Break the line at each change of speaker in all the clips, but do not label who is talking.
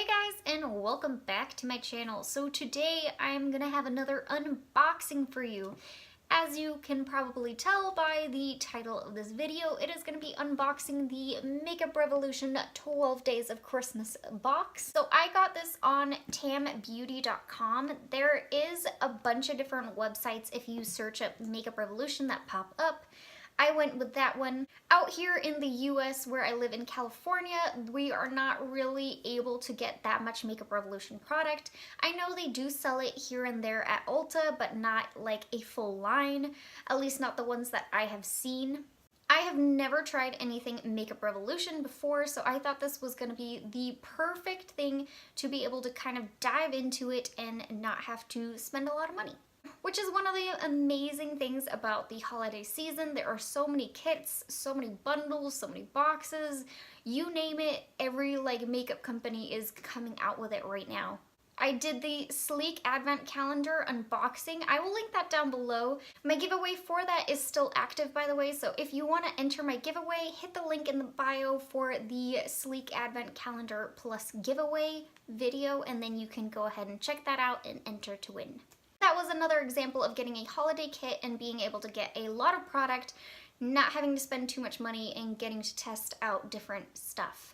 Hey guys, and welcome back to my channel. So today I'm gonna have another unboxing for you. As you can probably tell by the title of this video, it is going to be unboxing the Makeup Revolution 12 Days of Christmas box. So I got this on tambeauty.com. There is a bunch of different websites if you search up Makeup Revolution that pop up. I went with that one. Out here in the US, where I live in California, we are not really able to get that much Makeup Revolution product. I know they do sell it here and there at Ulta, but not like a full line, at least not the ones that I have seen. I have never tried anything Makeup Revolution before, so I thought this was going to be the perfect thing to be able to kind of dive into it and not have to spend a lot of money. Which is one of the amazing things about the holiday season. There are so many kits, so many bundles, so many boxes, you name it, every makeup company is coming out with it right now. I did the Sleek Advent Calendar unboxing. I will link that down below. My giveaway for that is still active, by the way, so if you want to enter my giveaway, hit the link in the bio for the Sleek Advent Calendar Plus giveaway video, and then you can go ahead and check that out and enter to win. That was another example of getting a holiday kit and being able to get a lot of product, not having to spend too much money and getting to test out different stuff.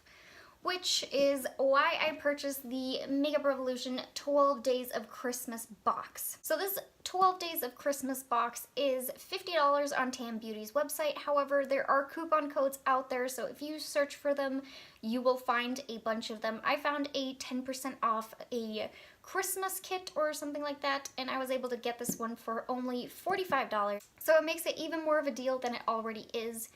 Which is why I purchased the Makeup Revolution 12 Days of Christmas box. So this 12 Days of Christmas box is $50 on Tam Beauty's website. However, there are coupon codes out there, so if you search for them, you will find a bunch of them. I found a 10% off a Christmas kit or something like that, and I was able to get this one for only $45. So it makes it even more of a deal than it already is.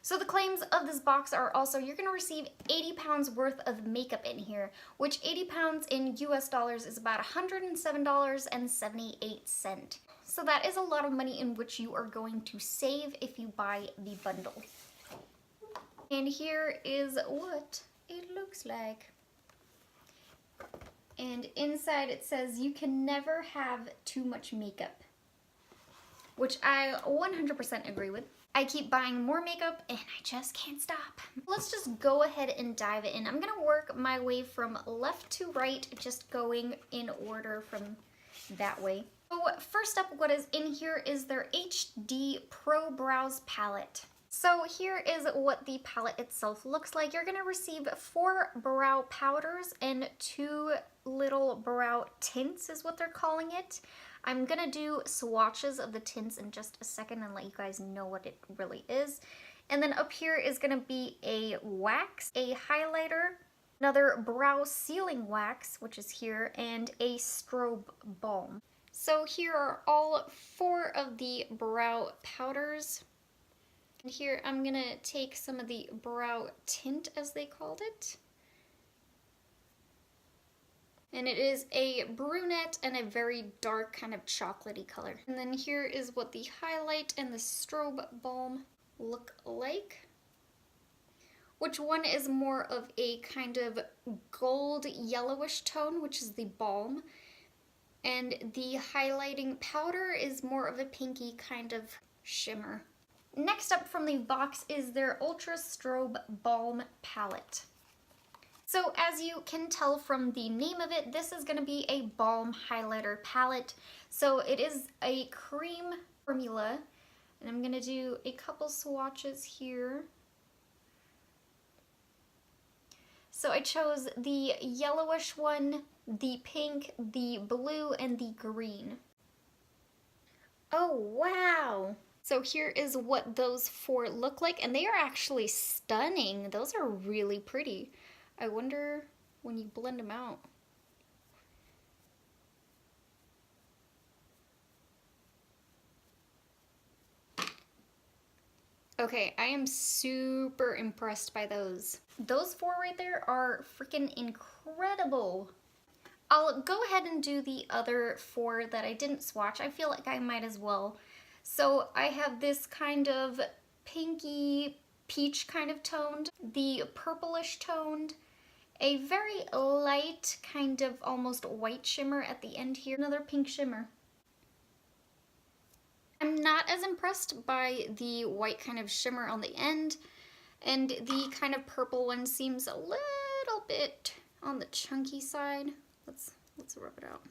So the claims of this box are also you're going to receive 80 pounds worth of makeup in here, which 80 pounds in US dollars is about $107.78. So that is a lot of money in which you are going to save if you buy the bundle. And here is what it looks like. And inside it says you can never have too much makeup, which I 100% agree with. I keep buying more makeup and I just can't stop. Let's just go ahead and dive in. I'm gonna work my way from left to right, just going in order from that way. So first up, what is in here is their HD Pro Brows palette. So here is what the palette itself looks like. You're gonna receive 4 brow powders and 2 little brow tints is what they're calling it. I'm gonna do swatches of the tints in just a second and let you guys know what it really is. And then up here is gonna be a wax, a highlighter, another brow sealing wax, which is here, and a strobe balm. So here are all 4 of the brow powders. And here I'm gonna take some of the brow tint, as they called it. And it is a brunette and a very dark kind of chocolatey color. And then here is what the highlight and the strobe balm look like. Which one is more of a kind of gold yellowish tone, which is the balm. And the highlighting powder is more of a pinky kind of shimmer. Next up from the box is their Ultra Strobe Balm palette. So as you can tell from the name of it, this is going to be a balm highlighter palette. So it is a cream formula, and I'm going to do a couple swatches here. So I chose the yellowish one, the pink, the blue, and the green. Oh wow! So here is what those 4 look like, and they are actually stunning. Those are really pretty. I wonder when you blend them out. Okay, I am super impressed by those. Those 4 right there are freaking incredible. I'll go ahead and do the other 4 that I didn't swatch. I feel like I might as well. So I have this kind of pinky peach kind of toned, the purplish toned, a very light kind of almost white shimmer at the end here, another pink shimmer. I'm not as impressed by the white kind of shimmer on the end, and the kind of purple one seems a little bit on the chunky side. Let's rub it out.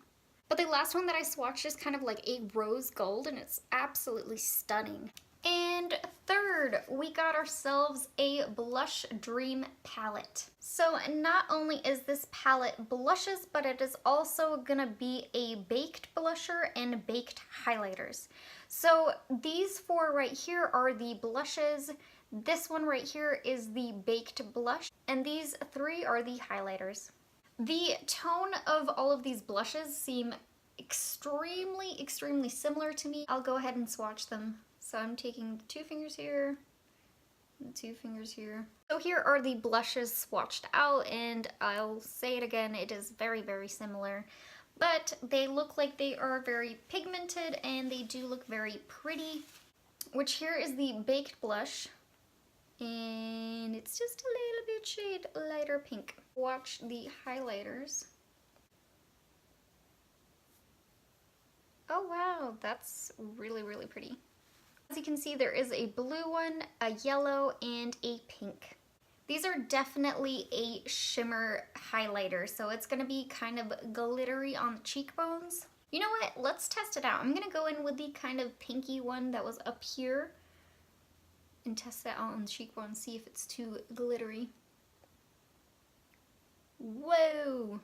But the last one that I swatched is kind of like a rose gold, and it's absolutely stunning. And third, we got ourselves a Blush Dream palette. So not only is this palette blushes, but it is also gonna be a baked blusher and baked highlighters. So these four right here are the blushes. This one right here is the baked blush, and these three are the highlighters. The tone of all of these blushes seem extremely similar to me. I'll go ahead and swatch them. So I'm taking 2 fingers here and 2 fingers here. So here are the blushes swatched out, and I'll say it again, it is very similar. But they look like they are very pigmented, and they do look very pretty. Which here is the baked blush, and it's just a little bit shade lighter pink. Watch the highlighters. Oh wow, that's really pretty. As you can see, there is a blue one, a yellow, and a pink. These are definitely a shimmer highlighter, so it's gonna be kind of glittery on the cheekbones. You know what? Let's test it out. I'm gonna go in with the kind of pinky one that was up here and test that out on the cheekbone, see if it's too glittery. Whoa!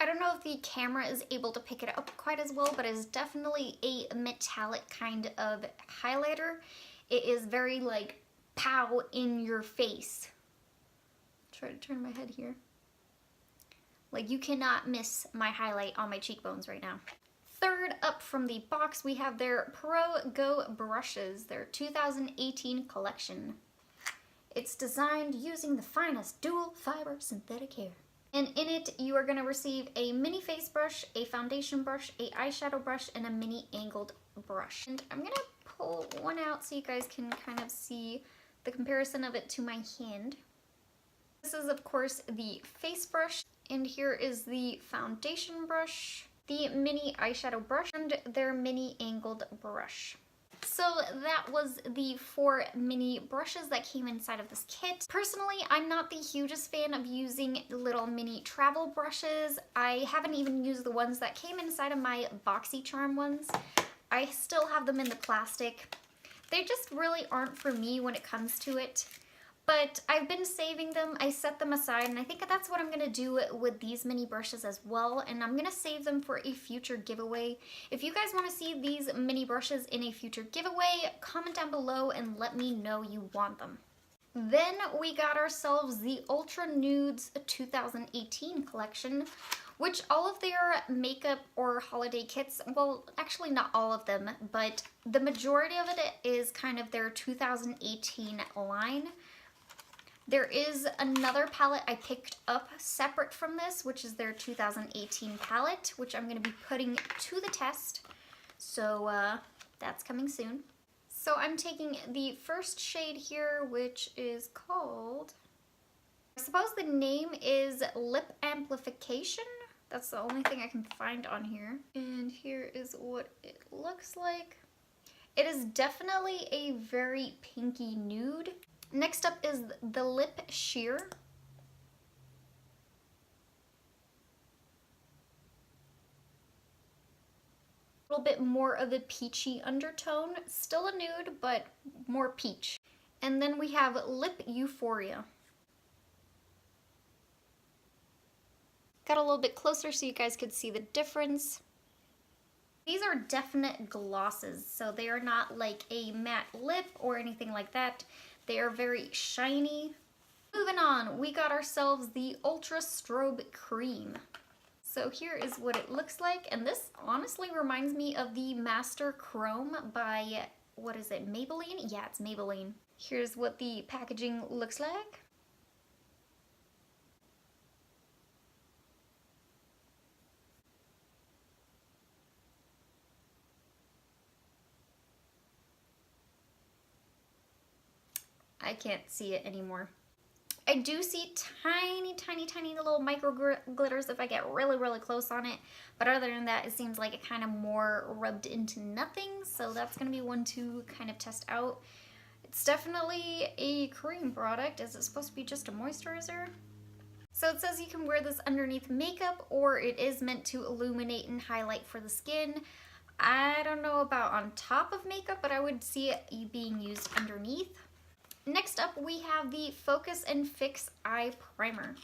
I don't know if the camera is able to pick it up quite as well, but it's definitely a metallic kind of highlighter. It is very like pow in your face. Try to turn my head here. Like you cannot miss my highlight on my cheekbones right now. Third up from the box, we have their Pro Go brushes, their 2018 collection. It's designed using the finest dual fiber synthetic hair. And in it, you are going to receive a mini face brush, a foundation brush, a eyeshadow brush, and a mini angled brush. And I'm going to pull one out so you guys can kind of see the comparison of it to my hand. This is, of course, the face brush, and here is the foundation brush, the mini eyeshadow brush, and their mini angled brush. So that was the 4 mini brushes that came inside of this kit. Personally, I'm not the hugest fan of using little mini travel brushes. I haven't even used the ones that came inside of my BoxyCharm ones. I still have them in the plastic. They just really aren't for me when it comes to it. But I've been saving them, I set them aside, and I think that's what I'm going to do with these mini brushes as well, and I'm going to save them for a future giveaway. If you guys want to see these mini brushes in a future giveaway, comment down below and let me know you want them. Then we got ourselves the Ultra Nudes 2018 collection, which all of their makeup or holiday kits, well, actually not all of them, but the majority of it is kind of their 2018 line. There is another palette I picked up separate from this, which is their 2018 palette, which I'm going to be putting to the test. So that's coming soon. So I'm taking the first shade here, which is called, I suppose the name is Lip Amplification. That's the only thing I can find on here. And here is what it looks like. It is definitely a very pinky nude. Next up is the Lip Sheer. A little bit more of a peachy undertone. Still a nude, but more peach. And then we have Lip Euphoria. Got a little bit closer so you guys could see the difference. These are definite glosses, so they are not like a matte lip or anything like that. They are very shiny. Moving on, we got ourselves the Ultra Strobe Cream. So here is what it looks like, and this honestly reminds me of the Master Chrome by, what is it, Maybelline? Yeah, it's Maybelline. Here's what the packaging looks like. I can't see it anymore. I do see tiny little micro glitters if I get really close on it, but other than that, it seems like it kind of more rubbed into nothing, so that's going to be one to kind of test out. It's definitely a cream product. Is it supposed to be just a moisturizer? So it says you can wear this underneath makeup, or it is meant to illuminate and highlight for the skin. I don't know about on top of makeup, but I would see it being used underneath. Next up, we have the Focus and Fix Eye Primer.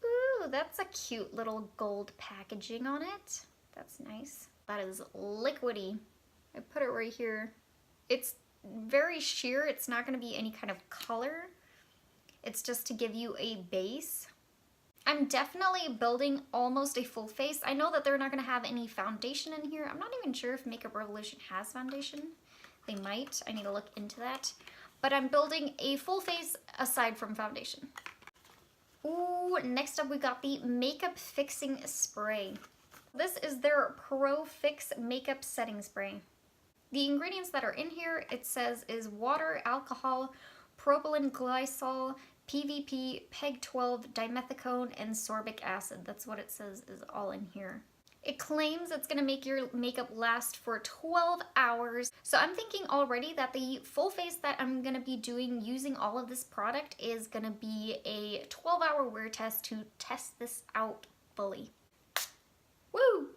Ooh, that's a cute little gold packaging on it. That's nice. That is liquidy. I put it right here. It's very sheer. It's not going to be any kind of color. It's just to give you a base. I'm definitely building almost a full face. I know that they're not going to have any foundation in here. I'm not even sure if Makeup Revolution has foundation. They might. I need to look into that. But I'm building a full face aside from foundation. Ooh, next up we got the Makeup Fixing Spray. This is their Pro Fix Makeup Setting Spray. The ingredients that are in here, it says, is water, alcohol, propylene glycol, PVP, PEG-12, dimethicone, and sorbic acid. That's what it says is all in here. It claims it's going to make your makeup last for 12 hours. So I'm thinking already that the full face that I'm going to be doing using all of this product is going to be a 12-hour wear test to test this out fully. Woo!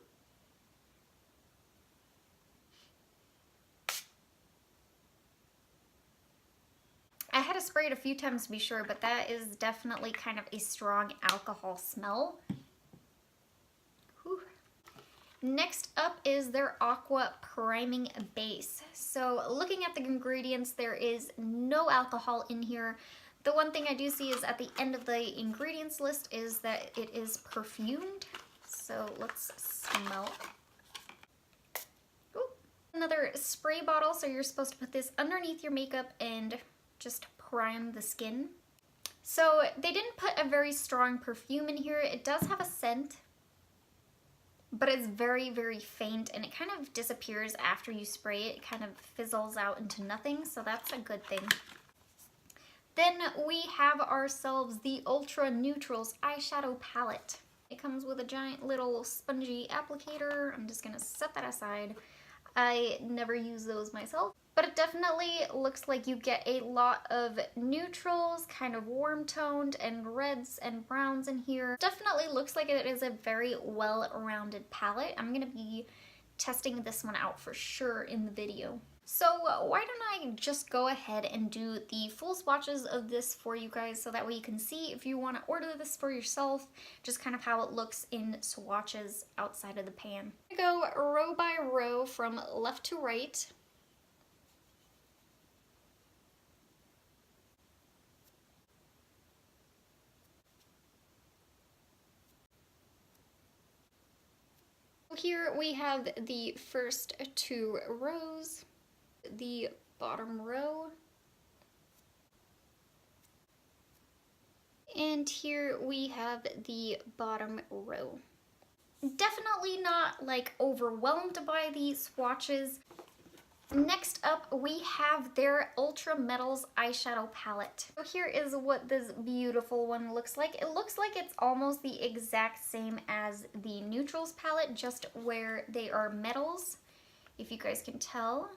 I had to spray it a few times to be sure, but that is definitely kind of a strong alcohol smell. Whew. Next up is their Aqua Priming Base. So looking at the ingredients, there is no alcohol in here. The one thing I do see is at the end of the ingredients list is that it is perfumed. So let's smell. Ooh. Another spray bottle, so you're supposed to put this underneath your makeup and just prime the skin. So they didn't put a very strong perfume in here. It does have a scent, but it's very, very faint, and it kind of disappears after you spray it. It kind of fizzles out into nothing, so that's a good thing. Then we have ourselves the Ultra Neutrals eyeshadow palette. It comes with a giant little spongy applicator. I'm just gonna set that aside. I never use those myself. But it definitely looks like you get a lot of neutrals, kind of warm toned, and reds and browns in here. Definitely looks like it is a very well-rounded palette. I'm gonna be testing this one out for sure in the video. So why don't I just go ahead and do the full swatches of this for you guys, so that way you can see if you want to order this for yourself, just kind of how it looks in swatches outside of the pan. I go row by row from left to right. Here we have the first two rows, the bottom row, and here we have the bottom row. Definitely not like overwhelmed by these swatches. Next up, we have their Ultra Metals eyeshadow palette. So here is what this beautiful one looks like. It looks like it's almost the exact same as the Neutrals palette, just where they are metals, if you guys can tell.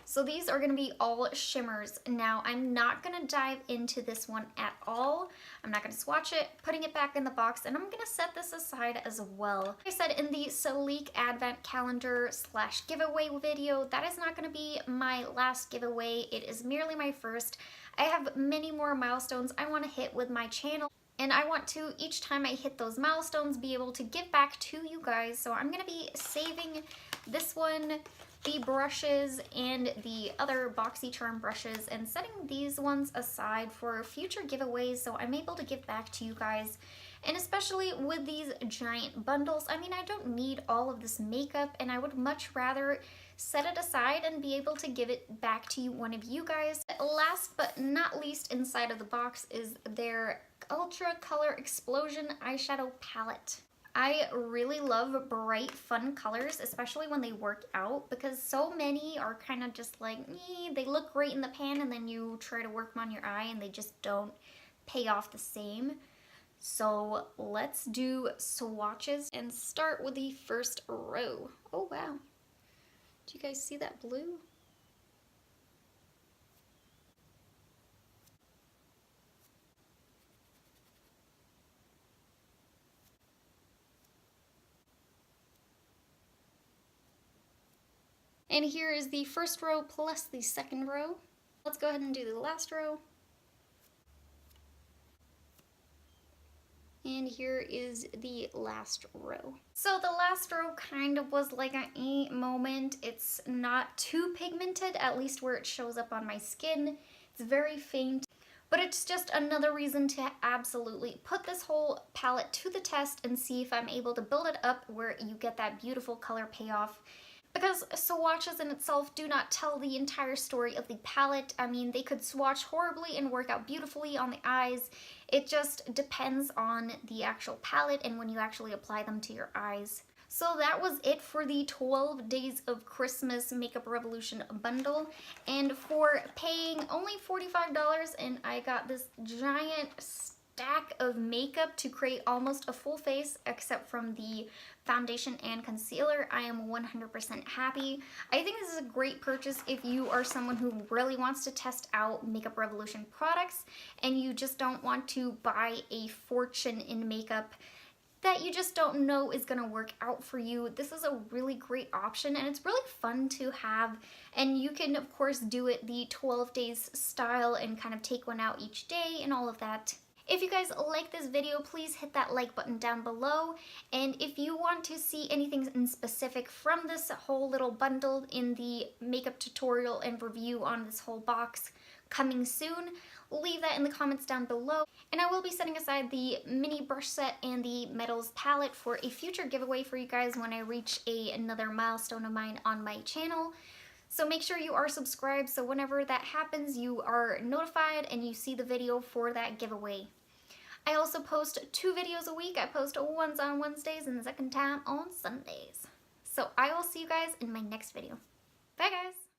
So these are going to be all shimmers. Now, I'm not going to dive into this one at all. I'm not going to swatch it, putting it back in the box, and I'm going to set this aside as well. Like I said in the Sleek Advent Calendar / giveaway video, that is not going to be my last giveaway. It is merely my first. I have many more milestones I want to hit with my channel, and I want to, each time I hit those milestones, be able to give back to you guys. So I'm going to be saving this one, the brushes, and the other BoxyCharm brushes, and setting these ones aside for future giveaways so I'm able to give back to you guys. And especially with these giant bundles, I mean, I don't need all of this makeup, and I would much rather set it aside and be able to give it back to one of you guys. Last but not least inside of the box is their Ultra Color Explosion eyeshadow palette. I really love bright, fun colors, especially when they work out, because so many are kind of just like, they look great in the pan, and then you try to work them on your eye and they just don't pay off the same. So let's do swatches and start with the first row. Oh wow, do you guys see that blue? And here is the first row plus the second row. Let's go ahead and do the last row. And here is the last row. So the last row kind of was like an moment. It's not too pigmented, at least where it shows up on my skin. It's very faint, but it's just another reason to absolutely put this whole palette to the test and see if I'm able to build it up where you get that beautiful color payoff. Because swatches in itself do not tell the entire story of the palette. I mean, they could swatch horribly and work out beautifully on the eyes. It just depends on the actual palette and when you actually apply them to your eyes. So that was it for the 12 Days of Christmas Makeup Revolution bundle. And for paying only $45, and I got this giant stack of makeup to create almost a full face except from the foundation and concealer, I am 100% happy. I think this is a great purchase if you are someone who really wants to test out Makeup Revolution products and you just don't want to buy a fortune in makeup that you just don't know is gonna work out for you. This is a really great option and it's really fun to have, and you can of course do it the 12 days style and kind of take one out each day and all of that. If you guys like this video, please hit that like button down below, and if you want to see anything in specific from this whole little bundle in the makeup tutorial and review on this whole box coming soon, leave that in the comments down below. And I will be setting aside the mini brush set and the metals palette for a future giveaway for you guys when I reach another milestone of mine on my channel. So make sure you are subscribed so whenever that happens you are notified and you see the video for that giveaway. I also post 2 videos a week. I post once on Wednesdays and the second time on Sundays. So I will see you guys in my next video. Bye guys!